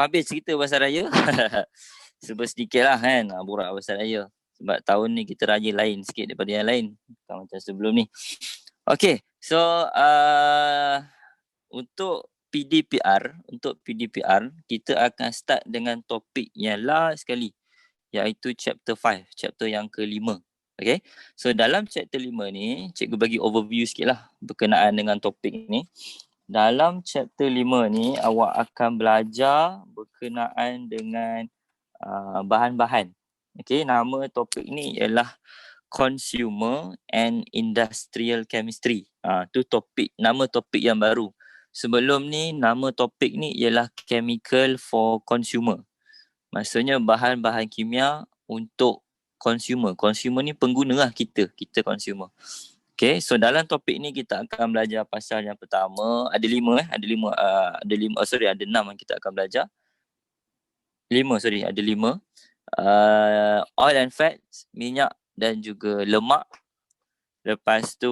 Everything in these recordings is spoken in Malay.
Habis cerita pasal raya. Sebab sedikit lah kan borak pasal raya. Sebab tahun ni kita raya lain sikit daripada yang lain. Bukan macam sebelum ni. Okay, so untuk PDPR, kita akan start dengan topik yang last sekali. Iaitu chapter 5, chapter yang ke-5. Okay, so dalam chapter 5 ni, cikgu bagi overview sikit lah berkenaan dengan topik ni. Dalam chapter 5 ni, awak akan belajar berkenaan dengan bahan-bahan. Okay, nama topik ni ialah Consumer and Industrial Chemistry. Tu nama topik yang baru. Sebelum ni, nama topik ni ialah Chemical for Consumer. Maksudnya bahan-bahan kimia untuk consumer. Consumer ni pengguna lah kita consumer. Okay, so dalam topik ni kita akan belajar pasal yang pertama. Ada 6 yang kita akan belajar. 5. Oil and fats, minyak dan juga lemak. Lepas tu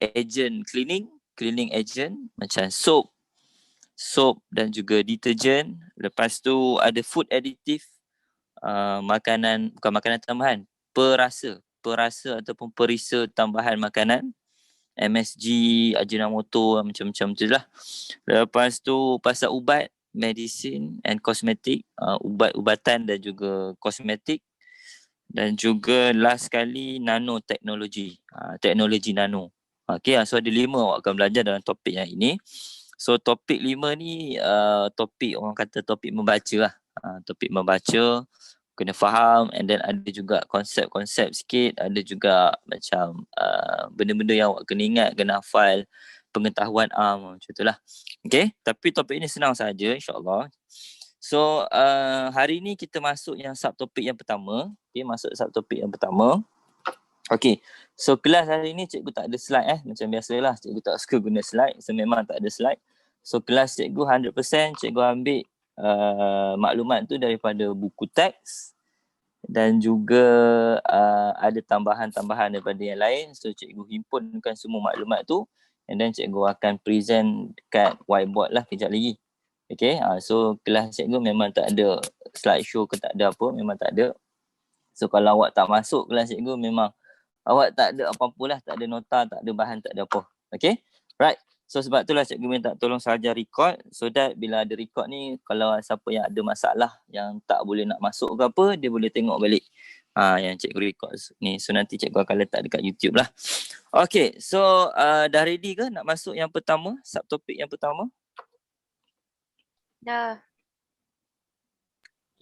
agent cleaning agent macam soap dan juga detergent. Lepas tu ada food additive, bukan makanan tambahan, perasa ataupun perisa tambahan makanan, MSG, Ajinomoto, macam-macam tu lah. Lepas tu pasal ubat, medicine and cosmetic, ubat-ubatan dan juga kosmetik. Dan juga last sekali nanoteknologi, teknologi nano. Okay, so ada 5 awak akan belajar dalam topik yang ini. So topik 5 ni topik orang kata topik membaca lah. Topik membaca, kena faham, and then ada juga konsep-konsep sikit, ada juga macam benda-benda yang awak kena ingat, kena hafal, pengetahuan macam itulah. Okay, tapi topik ini senang saja insyaAllah. So hari ni kita masuk yang subtopik yang pertama. Okay, masuk subtopik yang pertama. Okay, so kelas hari ni cikgu tak ada slide macam biasalah, cikgu tak suka guna slide, so memang tak ada slide. So kelas cikgu 100% cikgu ambil maklumat tu daripada buku teks dan juga ada tambahan-tambahan daripada yang lain. So cikgu himpunkan semua maklumat tu and then cikgu akan present kat whiteboard lah kejap lagi. Okay, so kelas cikgu memang tak ada slide show ke tak ada apa, memang tak ada. So kalau awak tak masuk kelas cikgu, memang awak tak ada apa-apa lah, tak ada nota, tak ada bahan, tak ada apa. Okay, right. So sebab itulah cikgu minta tolong sahaja record, so that bila ada record ni, kalau siapa yang ada masalah yang tak boleh nak masuk ke apa, dia boleh tengok balik yang cikgu record ni. So nanti cikgu akan letak dekat YouTube lah. Okay, so dah ready ke nak masuk yang pertama, subtopik yang pertama? Dah.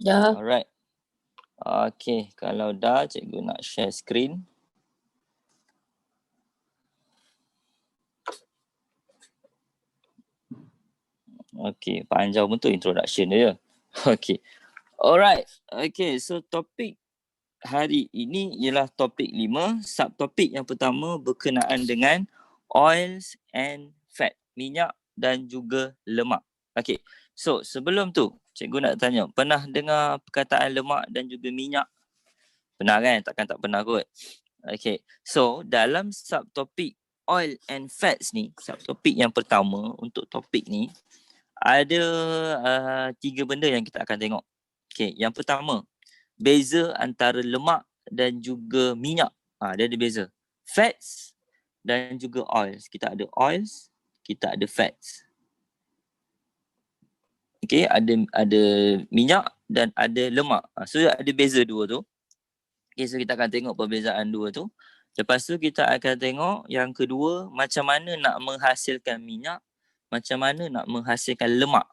Alright. Okay, kalau dah, cikgu nak share screen. Okay, panjang betul introduction dia. Okay. Alright. Okay, so topik hari ini ialah topik 5. Subtopik yang pertama berkenaan dengan oils and fat, minyak dan juga lemak. Okay, so sebelum tu, cikgu nak tanya, pernah dengar perkataan lemak dan juga minyak? Pernah kan? Takkan tak pernah kot. Okay, so dalam subtopik oil and fats ni, subtopik yang pertama untuk topik ni, ada 3 benda yang kita akan tengok. Okay, yang pertama, beza antara lemak dan juga minyak. Dia ada beza. Fats dan juga oils. Kita ada oils, kita ada fats. Okay, ada minyak dan ada lemak. So ada beza dua tu. Okay, so kita akan tengok perbezaan dua tu. Lepas tu kita akan tengok yang kedua, macam mana nak menghasilkan minyak, macam mana nak menghasilkan lemak.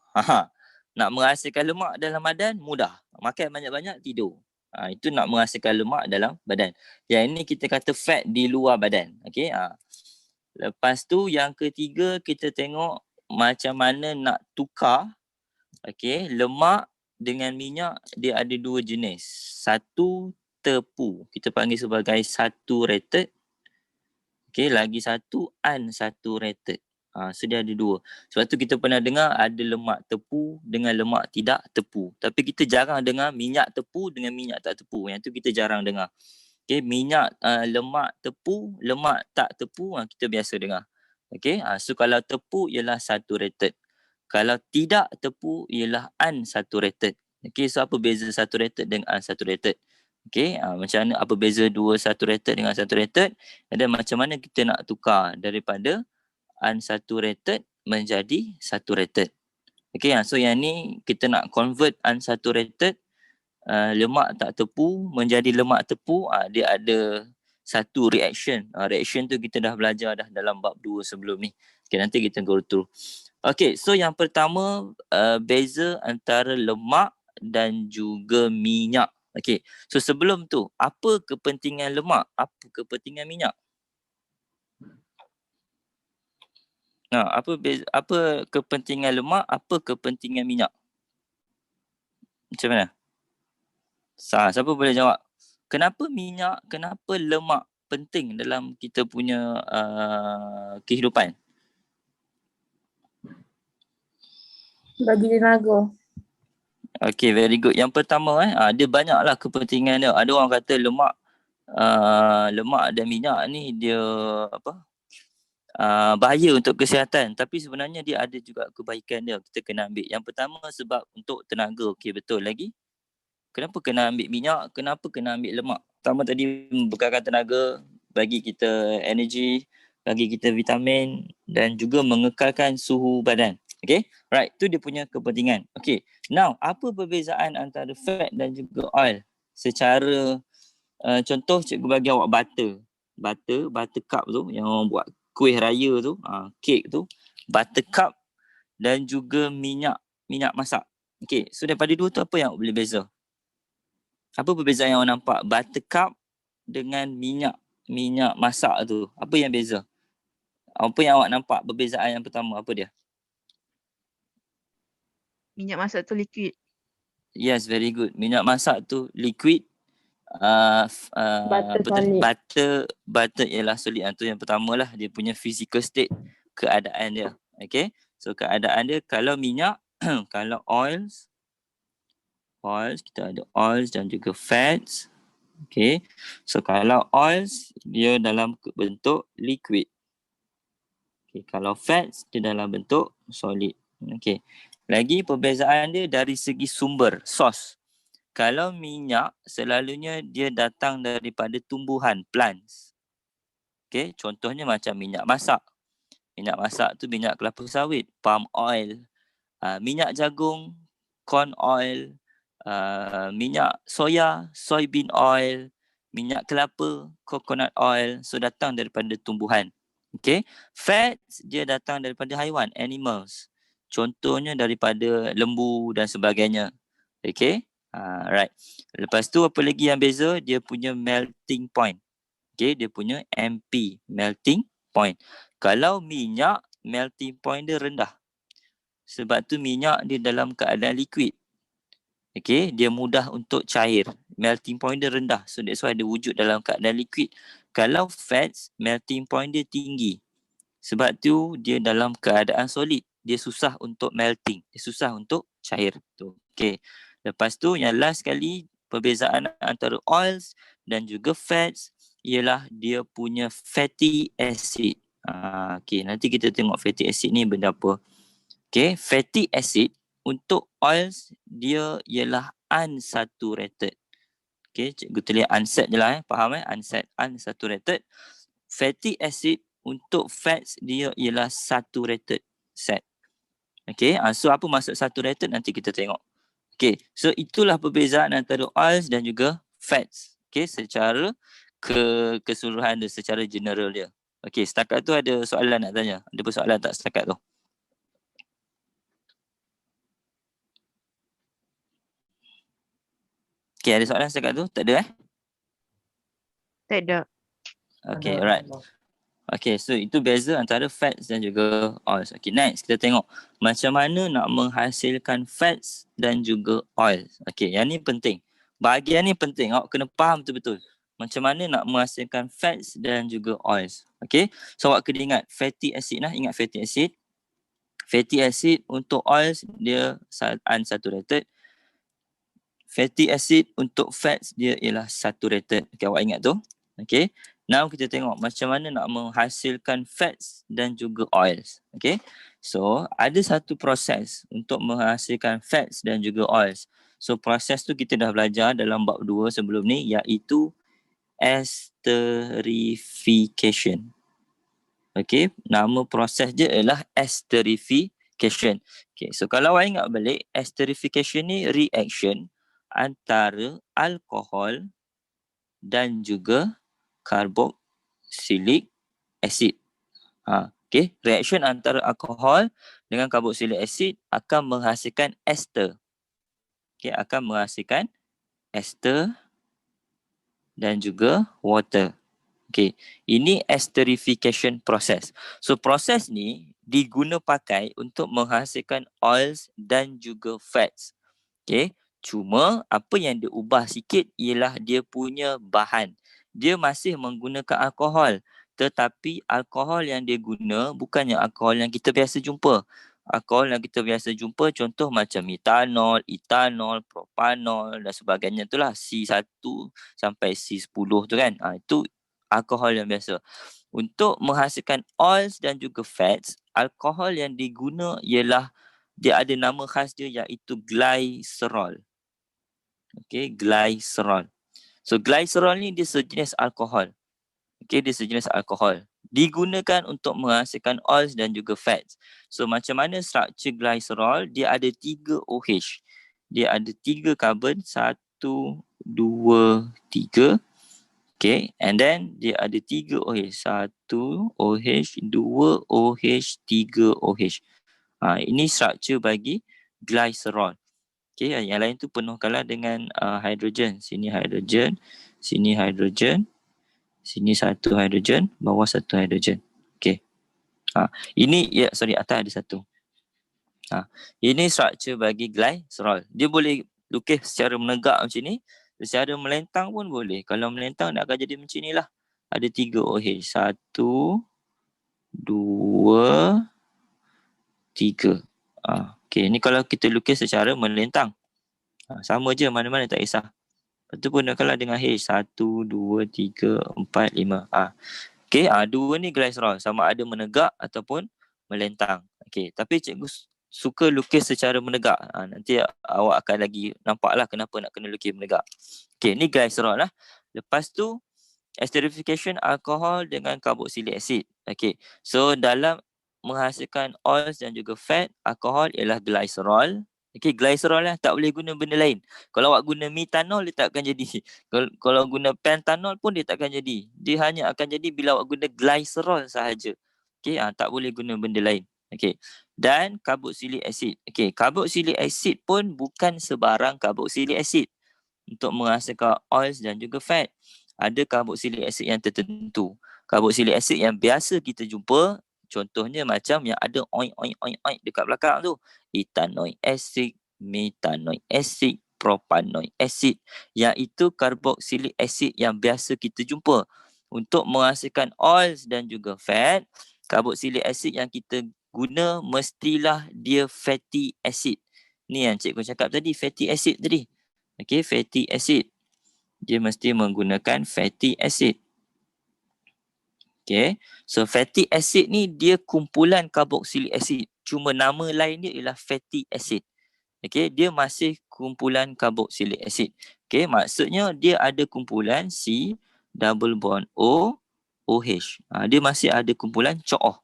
Nak menghasilkan lemak dalam badan mudah. Makan banyak-banyak, tidur. Itu nak menghasilkan lemak dalam badan. Yang ini kita kata fat di luar badan. Okay. Lepas tu yang ketiga kita tengok macam mana nak tukar lemak dengan minyak. Dia ada 2 jenis. Satu tepu, kita panggil sebagai saturated. Lagi satu unsaturated. So dia ada 2. Sebab tu kita pernah dengar ada lemak tepu dengan lemak tidak tepu. Tapi kita jarang dengar minyak tepu dengan minyak tak tepu. Yang tu kita jarang dengar. Minyak lemak tepu, lemak tak tepu, kita biasa dengar. So kalau tepu ialah saturated. Kalau tidak tepu ialah unsaturated. Okay, so apa beza saturated dengan unsaturated? Okay, macam mana, apa beza dua saturated dengan saturated? Dan macam mana kita nak tukar daripada unsaturated menjadi saturated. Okay, so yang ni kita nak convert unsaturated lemak tak tepu menjadi lemak tepu. Dia ada satu reaction. Reaction tu kita dah belajar dah dalam bab 2 sebelum ni. Okay, nanti kita go through. Okay, so yang pertama beza antara lemak dan juga minyak. Okay, so sebelum tu, apa kepentingan lemak? Apa kepentingan minyak? Apa kepentingan lemak? Apa kepentingan minyak? Macam mana? Siapa boleh jawab? Kenapa minyak, kenapa lemak penting dalam kita punya kehidupan? Bagi tenaga. Okay, very good. Yang pertama dia banyaklah kepentingan dia. Ada orang kata lemak dan minyak ni dia bahaya untuk kesihatan, tapi sebenarnya dia ada juga kebaikan dia. Kita kena ambil. Yang pertama sebab untuk tenaga. Okey, betul lagi. Kenapa kena ambil minyak? Kenapa kena ambil lemak? Pertama tadi bekalkan tenaga, bagi kita energi, bagi kita vitamin dan juga mengekalkan suhu badan. Okay, right. Itu dia punya kepentingan. Okay, now apa perbezaan antara fat dan juga oil? Secara contoh, cikgu bagi awak buttercup tu yang orang buat kuih raya tu, kek tu, buttercup dan juga minyak masak. Okay, so daripada dua tu apa yang boleh beza? Apa perbezaan yang awak nampak? Buttercup dengan minyak masak tu, apa yang beza? Apa yang awak nampak perbezaan yang pertama, apa dia? Minyak masak tu liquid. Yes, very good. Minyak masak tu liquid. Butter ialah solid. Itu yang pertama lah, dia punya physical state, keadaan dia. Okay, so keadaan dia. Kalau minyak, kalau oils, kita ada oils dan juga fats. Okay, so kalau oils, dia dalam bentuk liquid. Okay, kalau fats, dia dalam bentuk solid. Okay, lagi perbezaan dia dari segi sumber, source. Kalau minyak, selalunya dia datang daripada tumbuhan, plants. Okay, contohnya macam minyak masak. Minyak masak tu minyak kelapa sawit, palm oil, minyak jagung, corn oil, minyak soya, soybean oil, minyak kelapa, coconut oil. So datang daripada tumbuhan. Okay, fats dia datang daripada haiwan, animals. Contohnya daripada lembu dan sebagainya. Okay, right. Lepas tu apa lagi yang beza? Dia punya melting point. Okay, dia punya MP, melting point. Kalau minyak, melting point dia rendah. Sebab tu minyak dia dalam keadaan liquid. Okay, dia mudah untuk cair. Melting point dia rendah. So that's why dia wujud dalam keadaan liquid. Kalau fats, melting point dia tinggi. Sebab tu dia dalam keadaan solid. Dia susah untuk melting. Dia susah untuk cair. Okay. Lepas tu yang last kali, perbezaan antara oils dan juga fats ialah dia punya fatty acid. Okay, nanti kita tengok fatty acid ni benda apa. Okay, fatty acid untuk oils dia ialah unsaturated. Okay, cikgu tulis unsat je lah faham unsaturated. Fatty acid untuk fats dia ialah saturated fat. Okay, so apa maksud saturated nanti kita tengok. Okay, so itulah perbezaan antara oils dan juga fats. Okay, secara keseluruhan dia, secara general dia. Okay, setakat tu ada soalan nak tanya? Ada persoalan tak setakat tu? Okay, ada soalan setakat tu? Tak ada Tak ada. Okay, alright. Okay, so itu beza antara fats dan juga oils. Okay, next kita tengok macam mana nak menghasilkan fats dan juga oils. Okay, yang ni penting. Bahagian ni penting. Awak kena faham betul-betul. Macam mana nak menghasilkan fats dan juga oils. Okay, so awak kena ingat fatty acid lah. Ingat fatty acid. Fatty acid untuk oils dia unsaturated. Fatty acid untuk fats dia ialah saturated. Okay, awak ingat tu. Okay. Now kita tengok macam mana nak menghasilkan fats dan juga oils. Okay. So ada satu proses untuk menghasilkan fats dan juga oils. So proses tu kita dah belajar dalam bab 2 sebelum ni, iaitu esterification. Okay, nama proses dia ialah esterification. Okay, so kalau awak ingat balik, esterification ni reaction antara alkohol dan juga carboxylic acid. Okay, reaction antara alkohol dengan carboxylic acid akan menghasilkan ester. Okay, akan menghasilkan ester dan juga water. Okay, ini esterification process. So proses ni diguna pakai untuk menghasilkan oils dan juga fats. Okay, cuma apa yang dia ubah sikit ialah dia punya bahan. Dia masih menggunakan alkohol, tetapi alkohol yang dia guna bukannya alkohol yang kita biasa jumpa. Alkohol yang kita biasa jumpa contoh macam metanol, etanol, propanol dan sebagainya itulah, C1 sampai C10 tu kan. Itu alkohol yang biasa. Untuk menghasilkan oils dan juga fats, alkohol yang diguna ialah dia ada nama khas dia iaitu glycerol. Okay, glycerol. So glycerol ni dia sejenis alkohol. Okay, dia sejenis alkohol. Digunakan untuk menghasilkan oils dan juga fats. So macam mana struktur glycerol? Dia ada 3 OH. Dia ada 3 karbon, 1, 2, 3. Okay, and then dia ada 3 OH. 1 OH, 2 OH, 3 OH. Ini struktur bagi glycerol. Okay, yang lain tu penuhkanlah dengan hidrogen. Sini hidrogen, sini hidrogen, sini 1 hidrogen, bawah 1 hidrogen. Okay. Ini, atas ada 1. Ini struktur bagi glycerol. Dia boleh lukis secara menegak macam ni. Secara melentang pun boleh. Kalau melentang dia akan jadi macam ni lah. Ada 3 OH. 1, 2, 3. Okay, ni kalau kita lukis secara melentang. Sama je, mana-mana tak kisah. Lepas tu gunakanlah dengan H. 1, 2, 3, 4, 5. Okay, 2 ni glycerol. Sama ada menegak ataupun melentang. Okay, tapi cikgu suka lukis secara menegak. Nanti awak akan lagi nampaklah kenapa nak kena lukis menegak. Okay, ni glycerol lah. Lepas tu, esterification alkohol dengan carboxylic acid. Okay, so dalam menghasilkan oils dan juga fat, alkohol ialah glycerol. Okay, glycerol lah, tak boleh guna benda lain. Kalau awak guna metanol, dia tak akan jadi. Kalau guna pentanol pun dia tak akan jadi. Dia hanya akan jadi bila awak guna glycerol sahaja. Okay, tak boleh guna benda lain. Okay, dan carboxylic acid. Okay, carboxylic acid pun bukan sebarang carboxylic acid untuk menghasilkan oils dan juga fat. Ada carboxylic acid yang tertentu. Carboxylic acid yang biasa kita jumpa, contohnya macam yang ada oink dekat belakang tu. Ethanoic acid, metanoic acid, propanoic acid. Yang itu carboxylic acid yang biasa kita jumpa. Untuk menghasilkan oils dan juga fat, carboxylic acid yang kita guna mestilah dia fatty acid. Ni yang cikgu cakap tadi, fatty acid tadi. Okay, fatty acid. Dia mesti menggunakan fatty acid. Okay, so fatty acid ni dia kumpulan carboxylic acid. Cuma nama lain dia ialah fatty acid. Okay, dia masih kumpulan carboxylic acid. Okay, maksudnya dia ada kumpulan C double bond O OH. Dia masih ada kumpulan COO.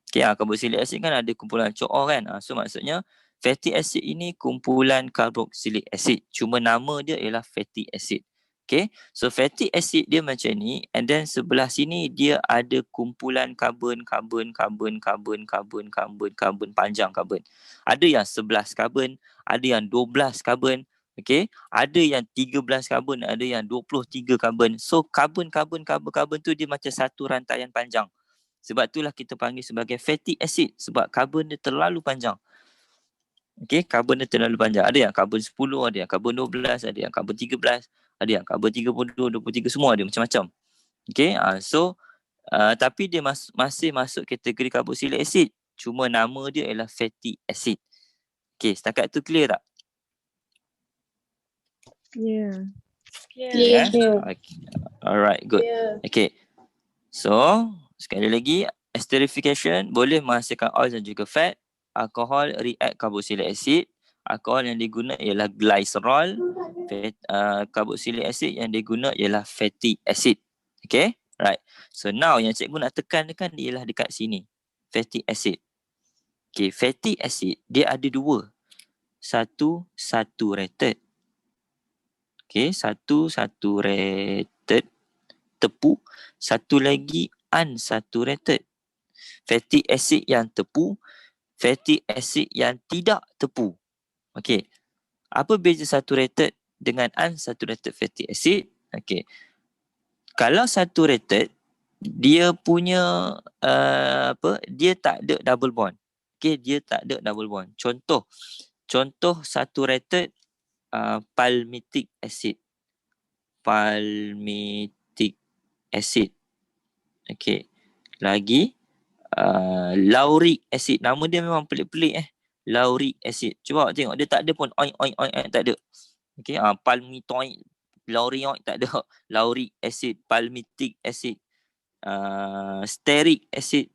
Okay, carboxylic acid kan ada kumpulan COO kan. So maksudnya fatty acid ini kumpulan carboxylic acid. Cuma nama dia ialah fatty acid. Okay, so fatty acid dia macam ni, and then sebelah sini dia ada kumpulan karbon panjang karbon. Ada yang 11 karbon, ada yang 12 karbon. Okay, ada yang 13 karbon, ada yang 23 karbon. So karbon tu dia macam satu rantaian panjang. Sebab itulah kita panggil sebagai fatty acid, sebab karbon dia terlalu panjang. Okay, karbon dia terlalu panjang. Ada yang karbon 10, ada yang karbon 12, ada yang karbon 13, ada yang karbon 32, 23, semua ada macam-macam. Okay, so tapi dia masih masuk kategori carboxylic acid. Cuma nama dia ialah fatty acid. Okay, setakat tu clear tak? Yeah. Clear. Okay. Alright, good. Okay, So, sekali lagi, esterification boleh menghasilkan oil dan juga fat. Alkohol react carboxylic acid. Alkohol yang diguna ialah glycerol. Carboxylic acid yang diguna ialah fatty acid. Okay, right. So now yang cikgu nak tekankan ialah dekat sini. Fatty acid. Okay, fatty acid dia ada dua. Satu saturated. Okay, satu saturated tepu, satu lagi unsaturated. Fatty acid yang tepu, fatty acid yang tidak tepu. Okey. Apa beza saturated dengan unsaturated fatty acid? Okey. Kalau saturated, dia punya dia tak ada double bond. Okey, dia tak ada double bond. Contoh saturated palmitic acid. Palmitic acid. Okey. Lagi lauric acid. Nama dia memang pelik-pelik Lauric acid. Cuba awak tengok dia tak ada pun oink oink oink, tak ada. Okey, palmitoid, laurioid tak ada. Lauric acid, palmitic acid, stearic acid.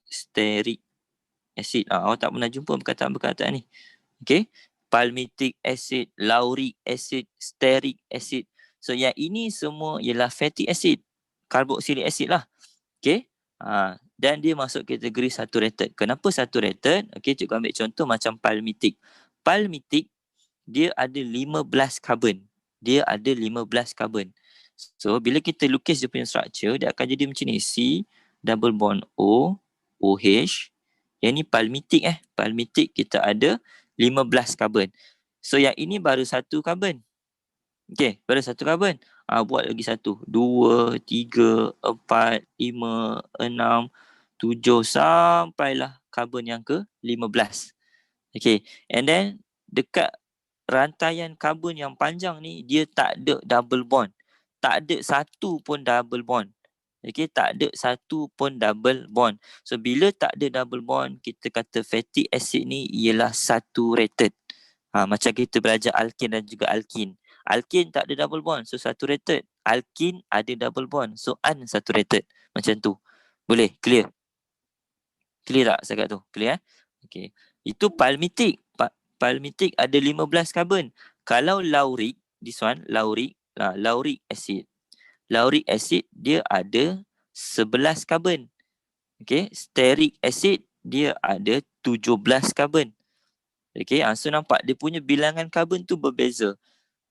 Stearic acid. Awak tak pernah jumpa perkataan-perkataan ni. Okey. Palmitic acid, lauric acid, stearic acid. So yang ini semua ialah fatty acid. Carboxylic acid lah. Okey. Dan dia masuk kategori saturated. Kenapa saturated? Okey, cikgu ambil contoh macam palmitic. Palmitic dia ada 15 karbon. Dia ada 15 karbon. So bila kita lukis dia punya structure, dia akan jadi macam ni. C double bond O, OH. Yang ni palmitic Palmitic kita ada 15 karbon. So yang ini baru satu karbon. Okey, baru satu karbon. Buat lagi satu. 2, 3, 4, 5, 6, 7 sampailah karbon yang ke-15. Okey, and then dekat rantaian karbon yang panjang ni, dia tak ada double bond. Tak ada satu pun double bond. Okey, tak ada satu pun double bond. So bila tak ada double bond, kita kata fatty acid ni ialah saturated. Macam kita belajar alkane dan juga alkene. Alkene tak ada double bond, so saturated. Alkene ada double bond, so unsaturated. Macam tu. Boleh? Clear? Clear tak cakap tu? Clear Okay. Itu palmitic. Palmitic ada 15 karbon. Kalau lauric, this one, lauric acid. Lauric acid dia ada 11 karbon. Okay. Stearic acid dia ada 17 karbon. Okay, so nampak dia punya bilangan karbon tu berbeza.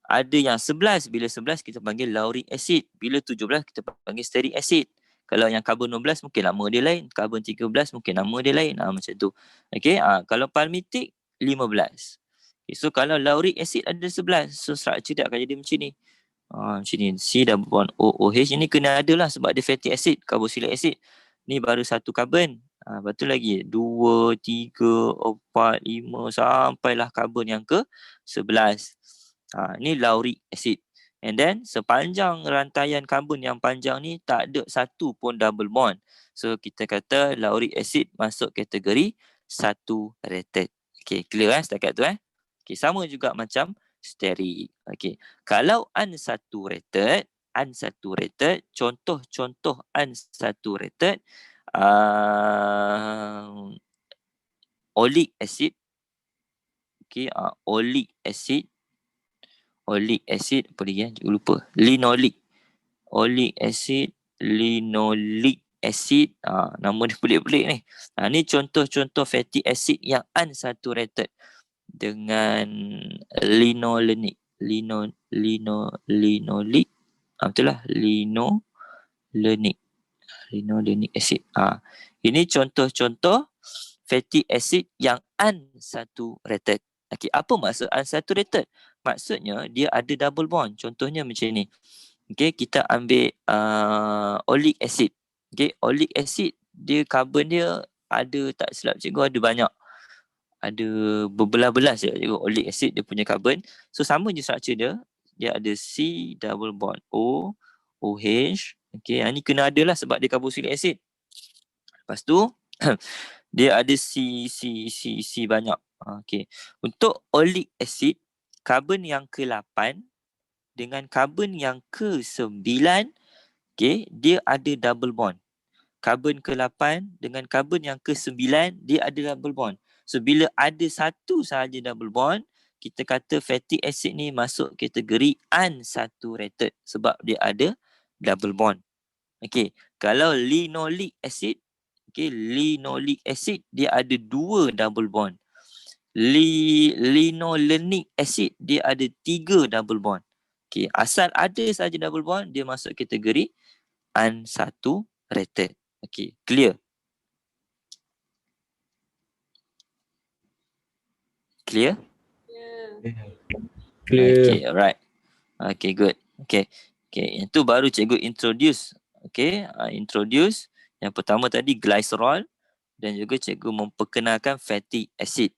Ada yang 11, bila 11 kita panggil lauric acid. Bila 17 kita panggil stearic acid. Kalau yang karbon 16 mungkin nama dia lain. Karbon 13 mungkin nama dia lain. Macam tu. Okay, kalau palmitic 15. Okay, so kalau lauric acid ada 11. So structure dia akan jadi macam ni. Macam ni. C double bond OOH. Ini kena ada lah sebab dia fatty acid. Carboxylic acid. Ni baru satu karbon. Lepas tu lagi 2, 3, 4, 5 sampailah karbon yang ke-11. Ni lauric acid. And then sepanjang rantaian karbon yang panjang ni tak ada satu pun double bond. So kita kata lauric acid masuk kategori saturated. Okay, clear setakat tu Okay, sama juga macam stearic. Okay, kalau unsaturated, contoh-contoh unsaturated, oleic acid. Okay, oleic acid apa lagi cikgu lupa. Linoleic acid. Nama dia pelik-pelik ni. Ni contoh-contoh fatty acid yang unsaturated dengan linolenic. Linoleic. Betul lah, linolenic acid. Ini contoh-contoh fatty acid yang unsaturated. Okay, apa maksud unsaturated? Maksudnya dia ada double bond. Contohnya macam ni. Okay, kita ambil oleic acid. Okay, oleic acid dia karbon dia ada, tak silap cikgu, ada banyak. Ada berbelas-belas je cikgu. Oleic acid dia punya karbon. So sama je structure dia. Dia ada C double bond O, OH. Okay, ni kena ada lah sebab dia carboxylic acid. Lepas tu dia ada C banyak. Okay. Untuk oleic acid, karbon yang ke-8 dengan karbon yang ke-9, Okay, dia ada double bond. Karbon ke-8 dengan karbon yang ke-9, dia ada double bond. So, bila ada satu sahaja double bond, kita kata fatty acid ni masuk kategori unsaturated sebab dia ada double bond. Okay, kalau linoleic acid, okay, linoleic acid dia ada 2 double bond. Linolenic acid dia ada 3 double bond. Okay, asal ada saja double bond, dia masuk kategori unsaturated. Okay, clear? Clear? Clear. Okay, alright. Okay, good. Okay. Okay, yang tu baru cikgu introduce. Okay, introduce. Yang pertama tadi glycerol dan juga cikgu memperkenalkan fatty acid.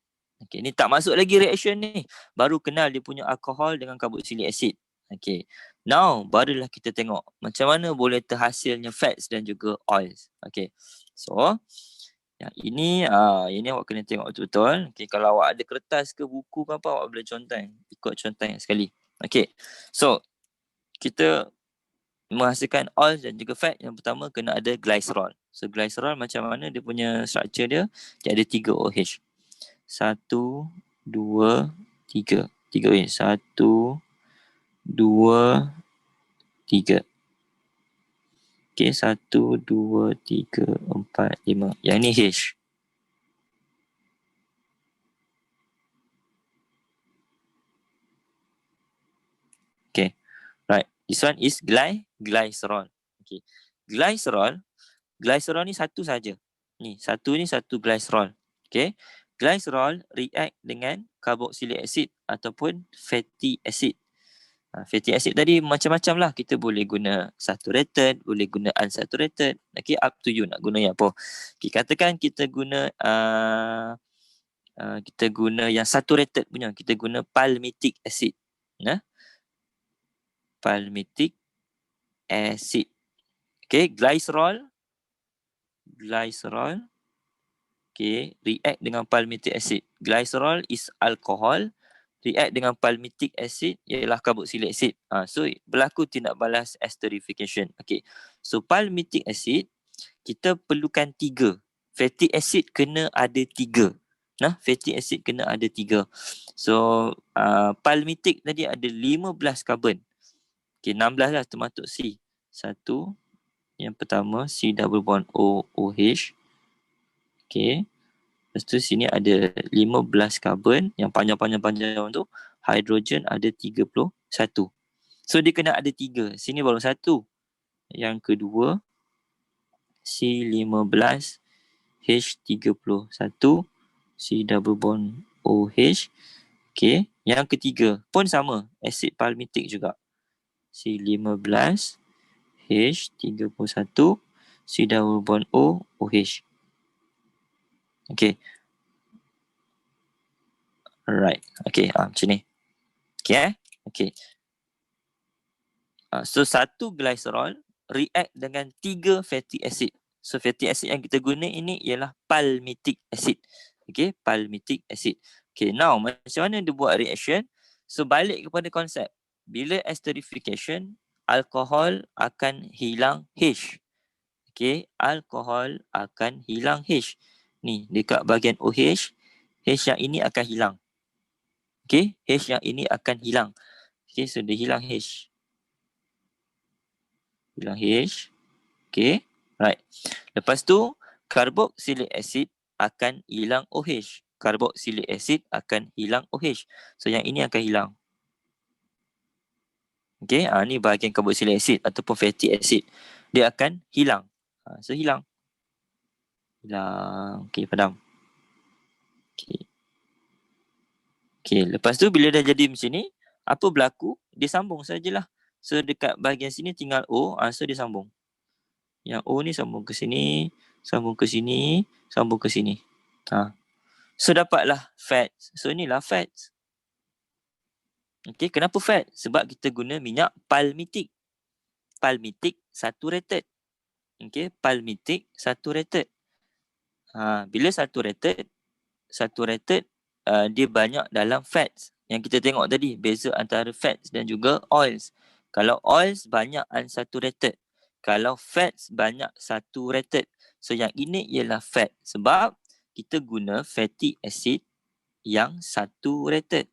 Okay, ni tak masuk lagi reaction ni. Baru kenal dia punya alkohol dengan carboxylic acid. Okay, now barulah kita tengok macam mana boleh terhasilnya fats dan juga oils. Okay, so yang ini awak kena tengok betul-betul. Okay, kalau awak ada kertas ke buku ke apa, awak boleh conteng. Ikut conteng sekali. Okay, so kita menghasilkan oil dan juga fat. Yang pertama kena ada glycerol. So glycerol macam mana dia punya structure dia? Dia ada 3 OH. 1, 2, 3. 3 OH. 1, 2, 3. Okay, 1, 2, 3, 4, 5. Yang ni H. Okay, right. This one is glycerol. Okay, glycerol ni satu saja. Ni satu glycerol. Okay, glycerol react dengan carboxylic acid ataupun fatty acid. Fatty acid tadi macam-macam lah. Kita boleh guna saturated, boleh guna unsaturated. Okay, up to you nak guna yang apa. Okay, katakan kita guna yang saturated punya. Kita guna palmitic acid. Palmitic acid. Okay, glycerol. Okay, react dengan palmitic acid. Glycerol is alcohol. React dengan palmitic acid ialah carboxylic acid. So berlaku tindak balas esterification. Okay, so palmitic acid kita perlukan 3. Fatty acid kena ada 3. Fatty acid kena ada 3. So palmitic tadi ada 15 karbon. Okay, 16 lah termasuk C. 1, yang pertama C double bond OH. Okay. Lepas tu sini ada 15 karbon. Yang panjang-panjang tu hidrogen ada 31. So dia kena ada 3. Sini baru 1. Yang kedua C15 H31 C double bond OH. Okay. Yang ketiga pun sama, asid palmitic juga. C15 H31 C double bond OH. Okay. Alright. Okay. Macam ni. Okay. Okay. So satu glycerol react dengan 3 fatty acid. So fatty acid yang kita guna ini ialah palmitic acid. Okay. Palmitic acid. Okay. Now macam mana dia buat reaction? So balik kepada konsep. Bila esterification, alkohol akan hilang H. Okay. Alkohol akan hilang H. Ni dekat bahagian OH. H yang ini akan hilang. Okay. H yang ini akan hilang. Okay. So dia hilang H. Hilang H. Okay. Right. Lepas tu, carboxylic acid akan hilang OH. Carboxylic acid akan hilang OH. So yang ini akan hilang. Okay. Ni bahagian carboxylic acid ataupun fatty acid. Dia akan hilang. So hilang. Hilang. Okay. Padam. Okay. Okay. Lepas tu bila dah jadi macam ni, apa berlaku? Dia sambung sajalah. So dekat bahagian sini tinggal O. So dia sambung. Yang O ni sambung ke sini, sambung ke sini, sambung ke sini. So dapatlah fats. So inilah fats. Okay, kenapa fat? Sebab kita guna minyak palmitic. Palmitic saturated. Okay, palmitic saturated. Bila saturated dia banyak dalam fats. Yang kita tengok tadi, beza antara fats dan juga oils. Kalau oils banyak unsaturated. Kalau fats banyak saturated. So yang ini ialah fat sebab kita guna fatty acid yang saturated.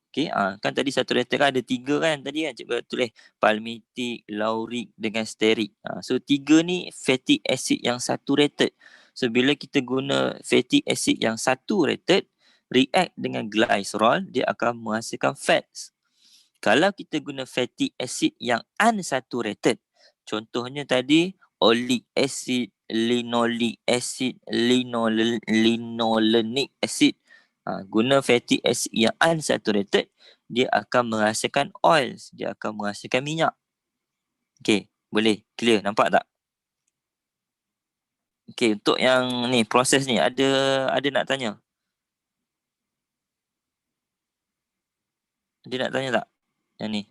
Okay, kan tadi saturated kan ada 3 kan tadi kan cikgu tulis palmitic, lauric dengan stearic. So 3 ni fatty acid yang saturated. So bila kita guna fatty acid yang saturated react dengan glycerol, dia akan menghasilkan fats. Kalau kita guna fatty acid yang unsaturated, contohnya tadi oleic acid, linoleic acid, linolenic acid. Guna fatty acid yang unsaturated, dia akan menghasilkan oils, dia akan menghasilkan minyak. Okay, boleh clear, nampak tak? Okay, untuk yang ni proses ni ada nak tanya? Ada nak tanya tak? Yang ni.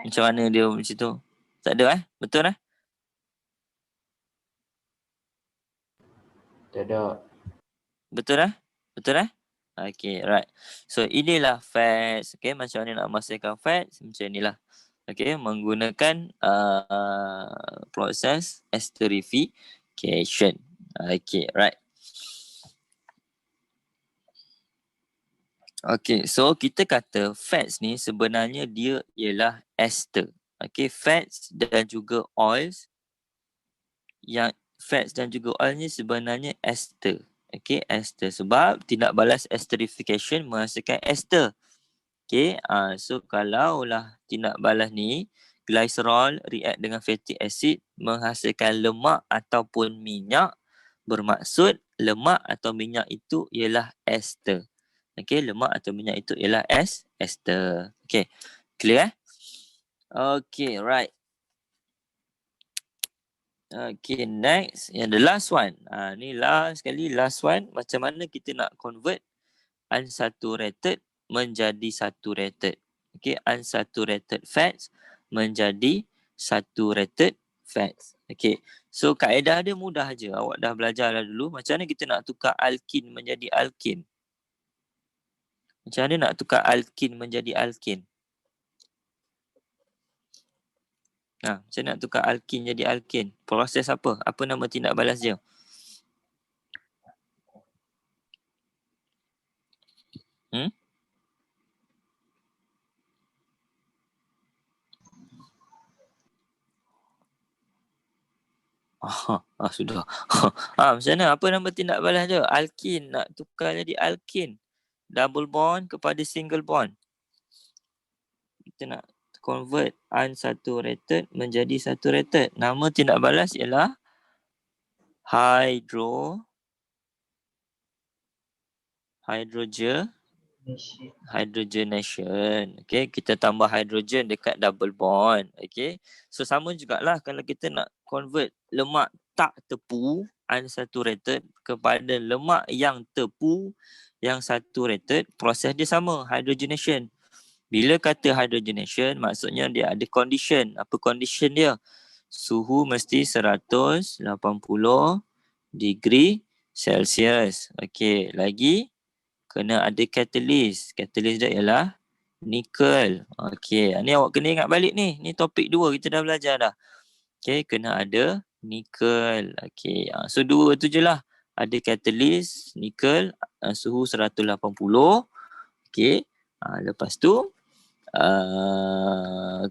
Macam mana dia macam tu? Tak ada Betul Tak ada. Betul Betul Okay, right. So inilah fats. Okay, macam mana nak menghasilkan fats? Macam inilah. Okay, menggunakan proses esterification. Okay, right. Okay, so kita kata fats ni sebenarnya dia ialah ester. Okay, fats dan juga oils. Yang fats dan juga oil ni sebenarnya ester. Okay, ester. Sebab tindak balas esterification menghasilkan ester. Okay, so kalaulah tindak balas ni, glycerol react dengan fatty acid menghasilkan lemak ataupun minyak, bermaksud lemak atau minyak itu ialah ester. Okay, lemak atau minyak itu ialah ester. Okay, clear Okay, right. Okay, next. Yang the last one. Ni last one. Macam mana kita nak convert unsaturated menjadi saturated. Okay, unsaturated fats menjadi saturated fats. Okay, so kaedah dia mudah je. Awak dah belajar dah dulu. Macam mana kita nak tukar alkin menjadi alkin? Macam mana nak tukar alkin menjadi alkin? Macam nak tukar alkin jadi alkin? Proses apa? Apa nama tindak balas dia? Sudah. Macam mana? Apa nama tindak balas dia? Alkin. Nak tukar jadi alkin. Double bond kepada single bond. Kita nak convert unsaturated menjadi saturated. Nama tindak balas ialah hydrogenation. Okay, kita tambah hydrogen dekat double bond. Okay, so sama jugalah kalau kita nak convert lemak tak tepu unsaturated kepada lemak yang tepu yang saturated, proses dia sama, hydrogenation. Bila kata hydrogenation, maksudnya dia ada condition. Apa condition dia? Suhu mesti 180 degree Celsius. Okey, lagi kena ada catalyst. Catalyst dia ialah nikel. Okey, ni awak kena ingat balik ni. Ni topik 2 kita dah belajar dah. Okey, kena ada nikel. Okey, so 2 tu je lah. Ada catalyst, nikel, suhu 180. Okey, lepas tu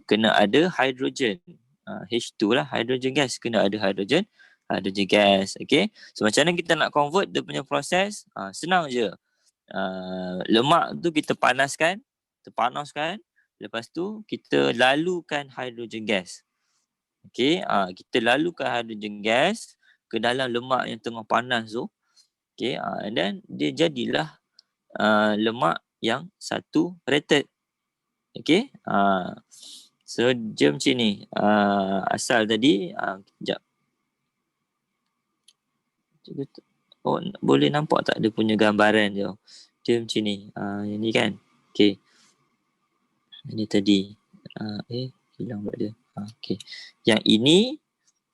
kena ada hydrogen. H2 lah, hydrogen gas. Kena ada hydrogen gas. Okay, so macam mana kita nak convert dia punya proses? Senang je. Lemak tu kita panaskan, lepas tu kita lalukan hydrogen gas. Okay, kita lalukan hydrogen gas ke dalam lemak yang tengah panas tu. Okay, and then dia jadilah lemak yang saturated. Okay, so dia macam ni. Asal tadi, sekejap. Boleh nampak tak dia punya gambaran je? Dia macam ni. Yang ni kan? Okay. Ini tadi. Hilang buat dia. Okay. Yang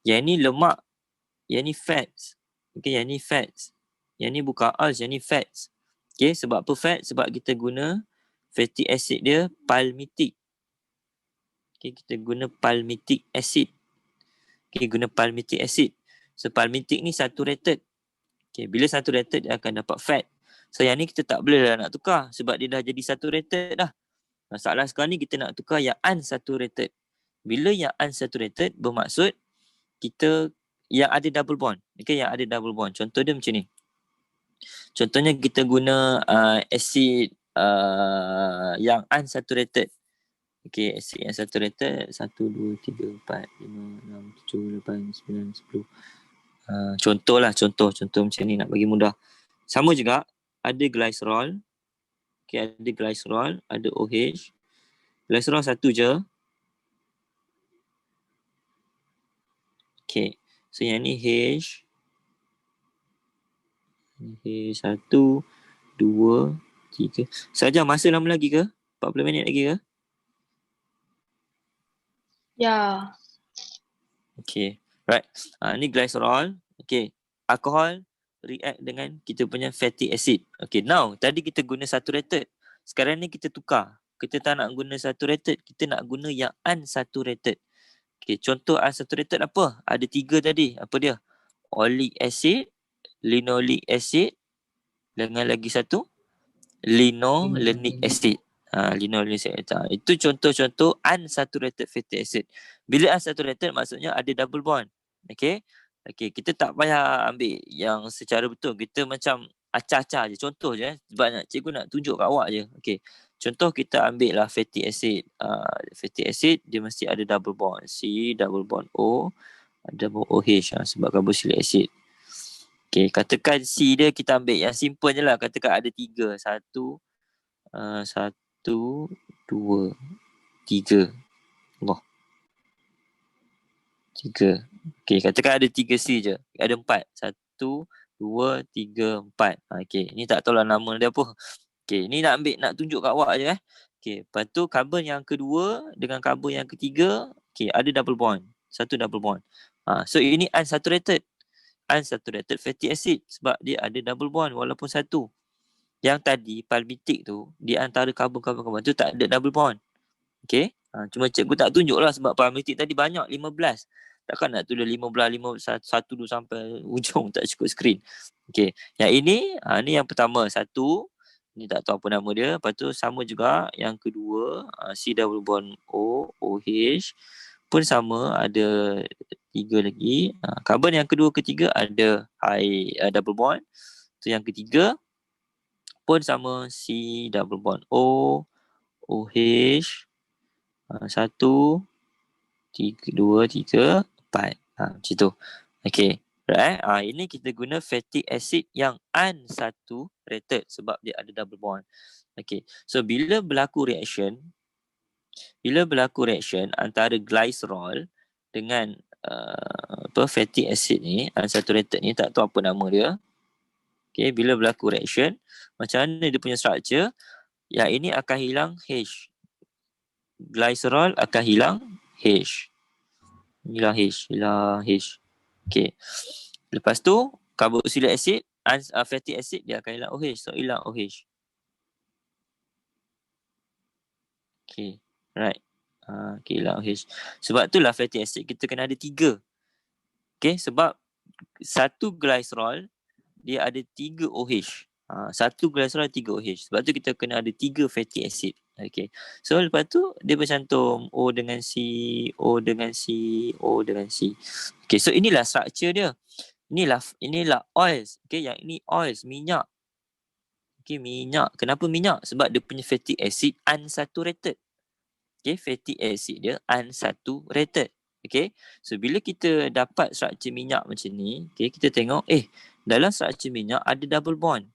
ini lemak. Yang ni fats. Okay, yang ni fats. Yang ni bukan oils, yang ni fats. Okay, sebab apa fats? Sebab kita guna fatty acid dia palmitic. Okay, kita guna palmitic acid. Okay, guna palmitic acid. So palmitic ni saturated. Okay, bila saturated dia akan dapat fat. So yang ni kita tak boleh lah nak tukar sebab dia dah jadi saturated dah. Masalah sekarang ni kita nak tukar yang unsaturated. Bila yang unsaturated bermaksud kita yang ada double bond. Okay, yang ada double bond. Contoh dia macam ni. Contohnya kita guna acid yang unsaturated. Okay, acid yang saturated 1, 2, 3, 4, 5, 6, 7, 8, 9, 10. Contoh macam ni nak bagi mudah. Sama juga ada glycerol. Okay, ada glycerol, ada OH. Glycerol satu je. Okay, so yang ni H. H 1, 2, 3. Saja masa lama lagi ke? 40 minit lagi ke? Ya. Okay, right. Ni glycerol. Okay, alkohol react dengan kita punya fatty acid. Okay, now tadi kita guna saturated. Sekarang ni kita tukar. Kita tak nak guna saturated, kita nak guna yang unsaturated. Okay, contoh unsaturated apa? Ada 3 tadi. Apa dia? Oleic acid, linoleic acid, dengan lagi satu linolenic acid. Linolenic acid. Itu contoh-contoh unsaturated fatty acid. Bila unsaturated maksudnya ada double bond. Okay. Okay, kita tak payah ambil yang secara betul. Kita macam acah-acah je. Contoh je. Sebab cikgu nak tunjuk kat awak je. Okay. Contoh kita ambil lah fatty acid. Fatty acid dia mesti ada double bond. C, double bond O, double OH sebab carboxylic acid. Okay, katakan C dia kita ambil yang simple je lah. Katakan ada 3. 1, 1, 2, 3. Allah. 3. Okay, katakan ada 3 C je. Ada 4. 1, 2, 3, 4. Okay, ni tak tahulah nama dia apa. Okay, ni nak ambil, nak tunjuk kat awak je Okay, lepas tu karbon yang kedua dengan karbon yang ketiga, okay, ada double bond. Satu double bond. So ini unsaturated. Unsaturated fatty acid sebab dia ada double bond walaupun satu. Yang tadi palmitic tu di antara karbon-karbon tu tak ada double bond. Okey. Cuma cikgu tak tunjuk lah sebab palmitic tadi banyak 15. Takkan nak tulis 15 1 2 sampai ujung tak cukup skrin. Okey. Yang ini ni yang pertama satu. Ni tak tahu apa nama dia. Lepas tu sama juga yang kedua C double bond O OH pun sama ada 3 lagi. Karbon yang kedua ketiga ada high double bond. Tu yang ketiga pun sama C double bond O OH 1 2 3 4 macam tu. Okey. Right. Ini kita guna fatty acid yang unsaturated sebab dia ada double bond. Okey. So bila berlaku reaction antara glycerol dengan fatty acid ni, unsaturated ni, tak tahu apa nama dia. Okay, bila berlaku reaction, macam mana dia punya structure? Yang ini akan hilang H. Glycerol akan hilang H. Hilang H. Okay. Lepas tu, carboxylic acid, fatty acid, dia akan hilang OH. So, hilang OH. Okay, right. Okay, hilang OH. Sebab itulah fatty acid kita kena ada 3. Okay, sebab satu glycerol dia ada 3 OH. Satu glycerol 3 OH. Sebab tu kita kena ada 3 fatty acid. Okay. So lepas tu dia bercantum O dengan C, O dengan C, O dengan C. Okay, so inilah structure dia. Inilah oils. Okay, yang ini oils, minyak. Okay, minyak. Kenapa minyak? Sebab dia punya fatty acid unsaturated. Okay, fatty acid dia unsaturated. Okay, so bila kita dapat struktur minyak macam ni, okay, kita tengok, dalam struktur minyak ada double bond.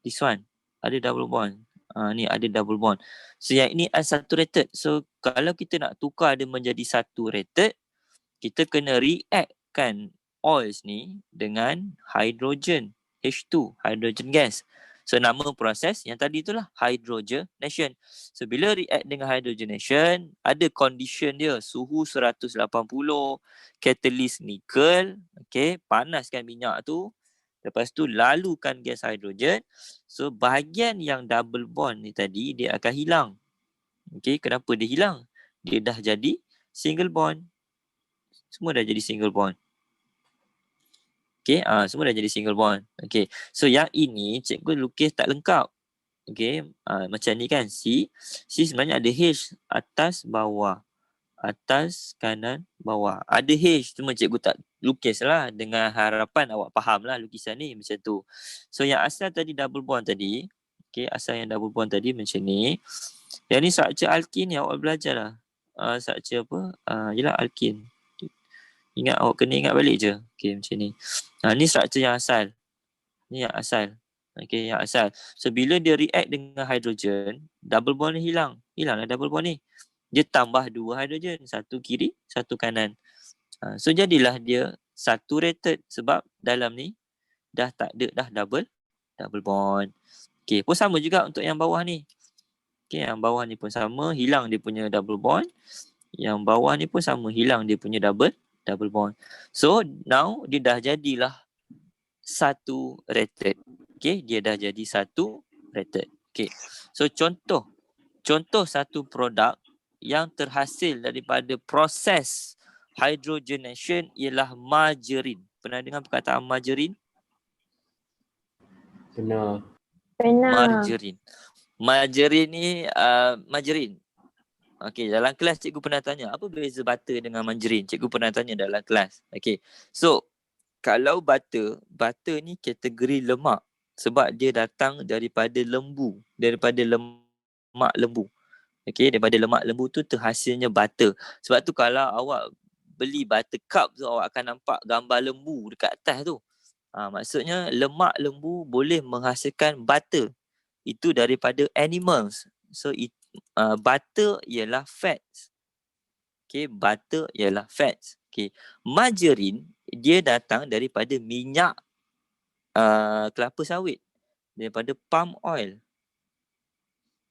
This one, ada double bond. Ni ada double bond. So yang ini unsaturated. So kalau kita nak tukar dia menjadi saturated, kita kena reactkan oils ni dengan hydrogen, H2, hydrogen gas. So nama proses yang tadi itulah hydrogenation. So bila react dengan hydrogenation, ada condition dia, suhu 180, catalyst nickel, okay, panaskan minyak tu, lepas tu lalukan gas hidrogen. So bahagian yang double bond ni tadi dia akan hilang. Okay, kenapa dia hilang? dia dah jadi single bond. Semua dah jadi single bond. Okay, semua dah jadi single bond. Okay, so yang ini cikgu lukis tak lengkap. Okay, macam ni kan, C sebenarnya ada H atas bawah. Atas, kanan, bawah. Ada H, cuma cikgu tak lukis lah, dengan harapan awak faham lah lukisan ni macam tu. So yang asal tadi double bond tadi, okay, asal yang double bond tadi macam ni. Yang ni structure alkin ni awak belajar lah. Structure apa? Yelah alkin. Ingat, awak kena ingat balik je. Okay, macam ni. Ni structure yang asal. Ni yang asal. Okay, yang asal. So bila dia react dengan hydrogen, double bond ni hilang. Hilanglah double bond ni. Dia tambah 2 hidrogen, satu kiri, satu kanan. So jadilah dia saturated sebab dalam ni dah tak ada dah double bond. Okay, pun sama juga untuk yang bawah ni. Okay, yang bawah ni pun sama, hilang dia punya double bond. Yang bawah ni pun sama, hilang dia punya double bond. So now dia dah jadilah saturated. Okay, dia dah jadi saturated. Okay, so contoh satu produk yang terhasil daripada proses hydrogenation ialah margarin. Pernah dengar perkataan margarin? Benar. Margarin. Margarin ni margarin. Okey, dalam kelas cikgu pernah tanya, apa beza butter dengan margarin? Cikgu pernah tanya dalam kelas. Okey. So, kalau butter ni kategori lemak sebab dia datang daripada lembu, daripada lemak lembu. Okay, daripada lemak lembu tu terhasilnya butter. Sebab tu kalau awak beli butter cup tu, awak akan nampak gambar lembu dekat atas tu. Maksudnya lemak lembu boleh menghasilkan butter. Itu daripada animals. So butter ialah fats. Okay, butter ialah fats. Okay, margarine dia datang daripada minyak kelapa sawit. Daripada palm oil.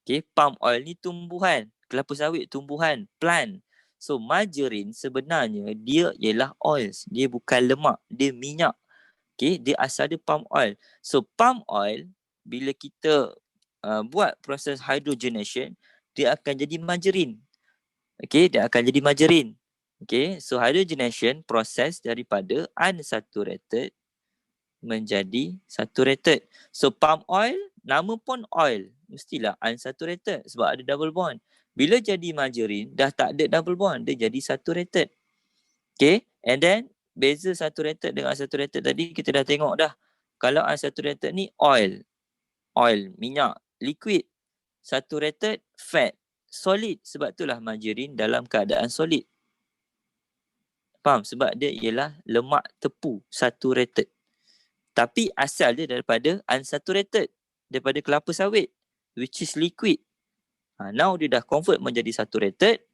Okay, palm oil ni tumbuhan, kelapa sawit tumbuhan, plant. So margarine sebenarnya dia ialah oils, dia bukan lemak, dia minyak. Okay, dia asal dia palm oil. So palm oil bila kita buat proses hydrogenation, dia akan jadi margarine. Okay, dia akan jadi margarine. Okay, so hydrogenation proses daripada unsaturated menjadi saturated. So palm oil, nama pun oil, mestilah unsaturated sebab ada double bond. Bila jadi margarine, dah tak ada double bond, dia jadi saturated. Okay, and then beza saturated dengan unsaturated tadi kita dah tengok dah. Kalau unsaturated ni oil, minyak, liquid. Saturated, fat, solid. Sebab itulah margarine dalam keadaan solid. Faham? Sebab dia ialah lemak tepu, saturated. Tapi asal dia daripada unsaturated, daripada kelapa sawit, which is liquid. Now dia dah convert menjadi saturated,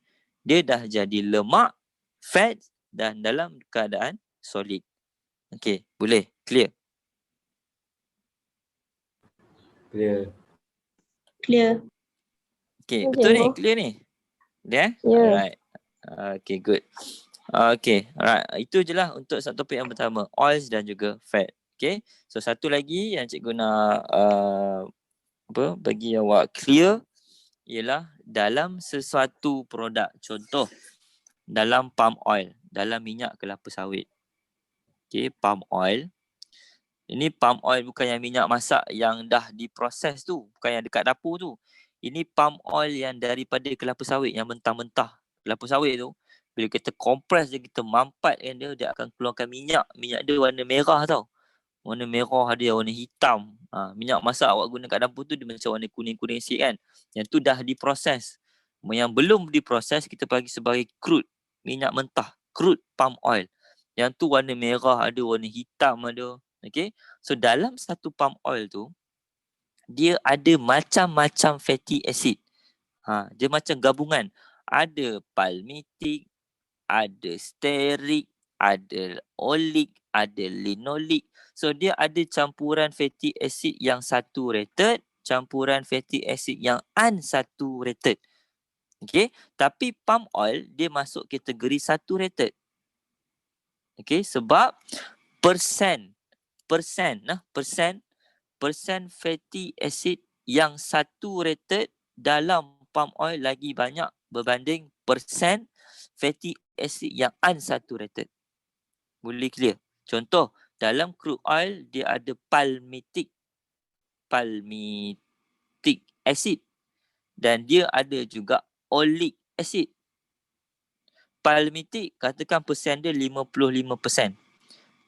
dia dah jadi lemak, fat dan dalam keadaan solid. Okay, boleh? Clear? Clear. Okay, Okay, betul ni? cikgu. Clear ni? Yeah? Ya. Alright. Okay, good. Okay, alright. Itu je lah untuk topik yang pertama, oils dan juga fat. Okay, so satu lagi yang cikgu nak bagi awak clear ialah dalam sesuatu produk, contoh dalam palm oil, dalam minyak kelapa sawit. Okay, palm oil. Ini palm oil bukan yang minyak masak yang dah diproses tu, bukan yang dekat dapur tu. Ini palm oil yang daripada kelapa sawit, yang mentah-mentah. Kelapa sawit tu, bila kita kompres dia, kita mampatkan dia akan keluarkan minyak. Minyak dia warna merah tau. Warna merah dia, warna hitam. Minyak masak awak guna kat dapur tu dia macam warna kuning-kuning sikit kan. Yang tu dah diproses. Yang belum diproses kita bagi sebagai crude, minyak mentah, crude palm oil. Yang tu warna merah ada, warna hitam ada. Okay. So dalam satu palm oil tu, dia ada macam-macam fatty acid. Dia macam gabungan. Ada palmitic, ada stearic, ada oleic, ada linoleic. So dia ada campuran fatty acid yang saturated, campuran fatty acid yang unsaturated. Okay, tapi palm oil dia masuk kategori saturated. Okay, sebab persen fatty acid yang saturated dalam palm oil lagi banyak berbanding persen fatty acid yang unsaturated. Boleh clear? Contoh, dalam crude oil dia ada palmitic acid dan dia ada juga oleic acid. Palmitic katakan persen dia 55%.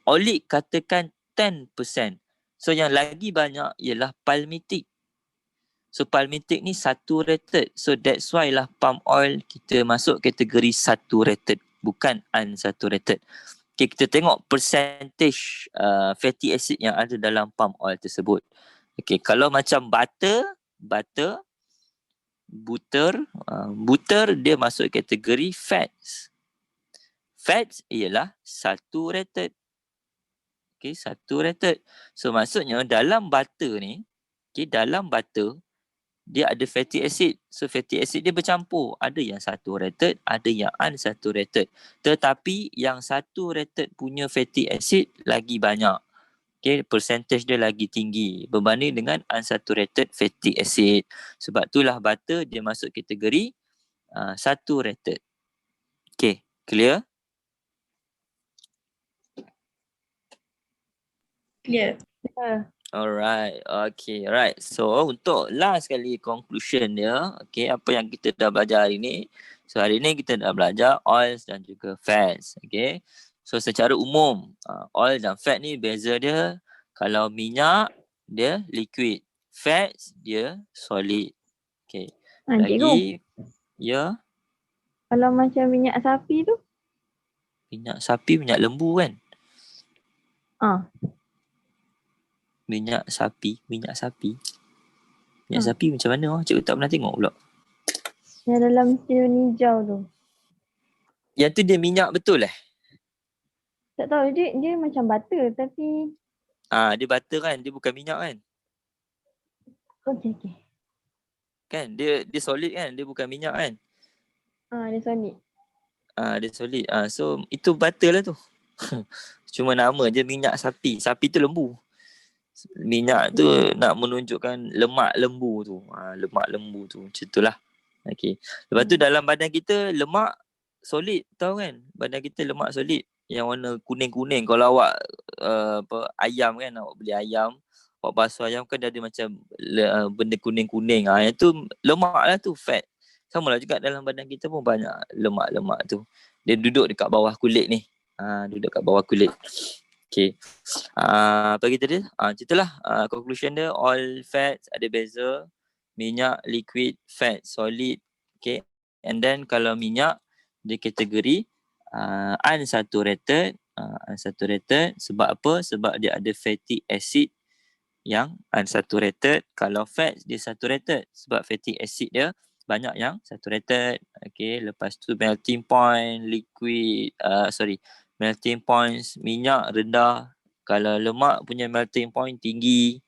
Oleic katakan 10%. So yang lagi banyak ialah palmitic. So palmitic ni saturated. So that's why lah palm oil kita masuk kategori saturated, bukan unsaturated. Okay, kita tengok percentage fatty acid yang ada dalam palm oil tersebut. Okay, kalau macam butter, butter dia masuk kategori fats. Fats ialah saturated. Okay, saturated. So maksudnya dalam butter ni, okay, dalam butter dia ada fatty acid. So fatty acid dia bercampur. Ada yang saturated, ada yang unsaturated. Tetapi yang saturated punya fatty acid lagi banyak. Okay, percentage dia lagi tinggi berbanding dengan unsaturated fatty acid. Sebab itulah butter dia masuk kategori saturated. Okay, clear? Clear. Alright, okay, right. So untuk last kali conclusion dia, okay, apa yang kita dah belajar hari ni. So hari ni kita dah belajar oils dan juga fats, okay. So secara umum, oil dan fat ni beza dia, kalau minyak dia liquid, fats dia solid. Okay. Cikgu, Lagi, ya, kalau macam minyak sapi tu? minyak sapi, minyak lembu kan. Minyak sapi. Minyak sapi macam mana? Cikgu tak pernah tengok pula. Yang dalam stadium hijau tu. Yang tu dia minyak betul Tak tahu, dia macam butter tapi... Dia butter kan, dia bukan minyak kan. Okey. Kan, dia solid kan, dia bukan minyak kan. Dia solid. Dia solid. So itu butter lah tu. Cuma nama je minyak sapi. Sapi tu lembu. Minyak tu nak menunjukkan lemak lembu tu. Lemak lembu tu. Macam itulah. Okay. Lepas tu dalam badan kita lemak solid. Tahu kan? Badan kita lemak solid. Yang warna kuning-kuning. Kalau awak ayam kan, awak beli ayam. Awak basuh ayam kan dia ada macam benda kuning-kuning. Yang tu lemak lah tu, fat. Sama lah juga dalam badan kita pun banyak lemak-lemak tu. Dia duduk dekat bawah kulit ni. Duduk kat bawah kulit. Okay. Apa kita dia? Macam itulah conclusion dia. Oil, fats ada beza. Minyak, liquid, fat, solid. Okay. And then kalau minyak, dia kategori unsaturated. Unsaturated. Sebab apa? Sebab dia ada fatty acid yang unsaturated. Kalau fat, dia saturated. Sebab fatty acid dia banyak yang saturated. Okay. Lepas tu melting point, liquid. Melting point minyak rendah. Kalau lemak punya melting point tinggi.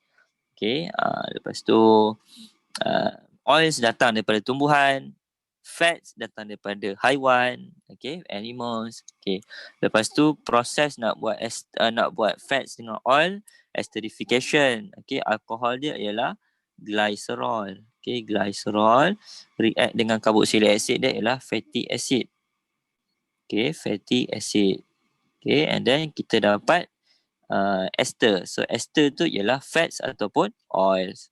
Okay. Lepas tu oils datang daripada tumbuhan. Fats datang daripada haiwan. Okay. Animals. Okay. Lepas tu proses nak buat fats dengan oil. Esterification. Okay. Alkohol dia ialah glycerol. Okay. Glycerol react dengan carboxylic acid dia ialah fatty acid. Okay. Fatty acid. Okay, and then kita dapat ester. So ester tu ialah fats ataupun oils.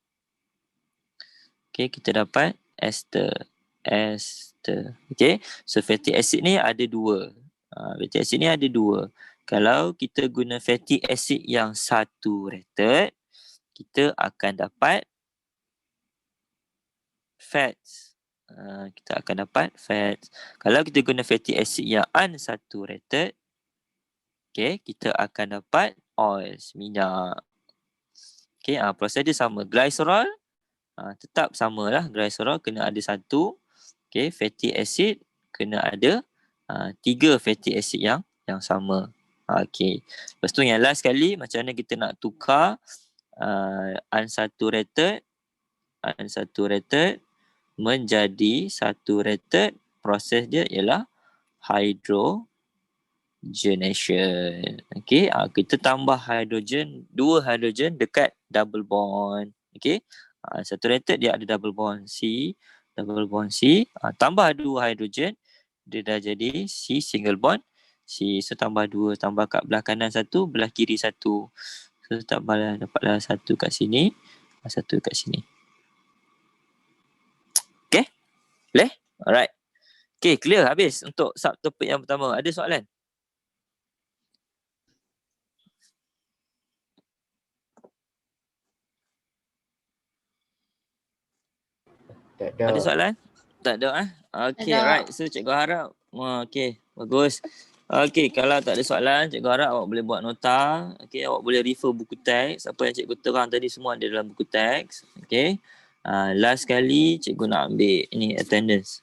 Okay, kita dapat ester. Okay, so fatty acid ni ada dua. Fatty acid ni ada dua. Kalau kita guna fatty acid yang saturated, kita akan dapat fats. Kita akan dapat fats. Kalau kita guna fatty acid yang unsaturated, okay, kita akan dapat oils, minyak. Okay, proses dia sama. Glycerol, tetap samalah. Glycerol kena ada satu. Okay, fatty acid kena ada 3 fatty acid yang sama. Okay. Lepas tu yang last kali, macam mana kita nak tukar unsaturated menjadi saturated. Proses dia ialah hydrogenation. Okay, kita tambah hidrogen, 2 hidrogen dekat double bond. Okay, saturated dia ada double bond C, double bond C. Tambah 2 hidrogen, dia dah jadi C single bond C. So tambah 2, tambah kat belah kanan 1, belah kiri 1. So dapatlah 1 kat sini, 1 kat sini. Okay? Boleh? Alright. Okay, clear habis untuk subtopik yang pertama. Ada soalan? Tak ada. Ada soalan? Tak ada Okay, Tak ada. right. So cikgu harap okay, bagus. Okay, kalau tak ada soalan, cikgu harap awak boleh buat nota. Okay, awak boleh refer buku teks. Apa yang cikgu terang tadi semua ada dalam buku teks. Okay. Last kali cikgu nak ambil ini attendance.